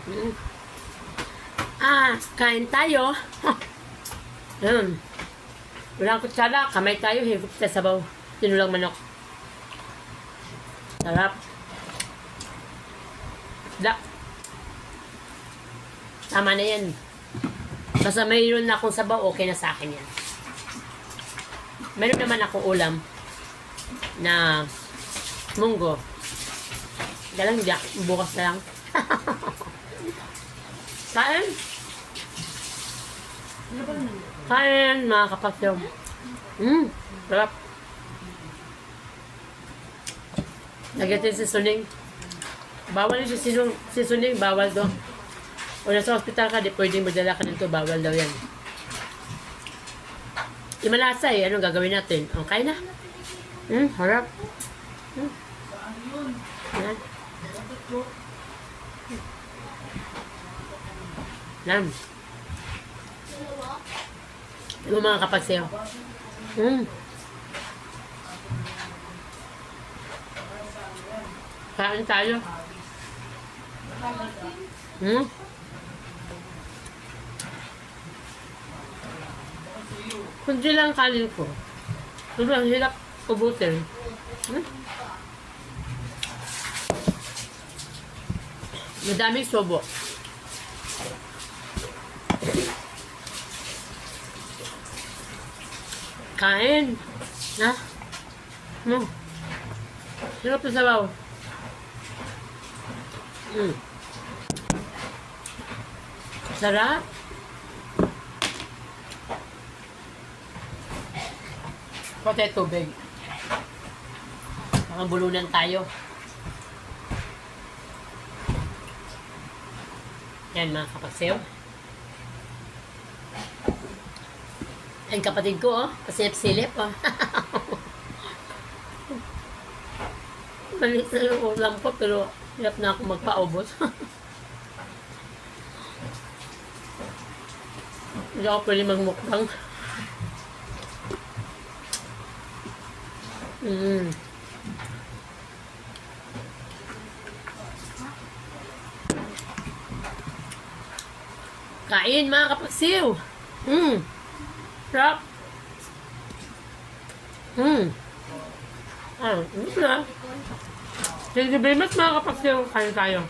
Mm. Kain tayo. Walang kutsara, kamay tayo, higop sa sabaw. Tinulang manok. Sarap. Tama na yan. Basta mayroon na akong sabaw, okay na sa akin yan. Meron naman akong ulam na munggo. Galang jack, bukas na lang. Kain. Kain, mga kapatid. Sarap. Nagatin si Suning. Bawal yung si Suning, bawal do. O nasa hospital ka, di pwedeng madala ka nito, bawal daw yan. Yung malasa eh, anong gagawin natin? Okay na. Harap. Yan. Yan. Yung mga kapagsayo. Kain tayo. Kundi lang kanin ko. Sobrang hirap ubutin. Madaming sobo. Kain. Ha? Hirap na sabaw. Sarap. Pati tubig. Makabulunan tayo. Yan mga kapagsayo. Ang kapatid ko, pasilip-silip. Malit na yung ulam ko, pero hirap na ako magpaubos. Hindi ako pwede magmukbang. Kain mga kapagsiw. Sarap. Na. Thank you very much mga kapagsiw. Kain tayo.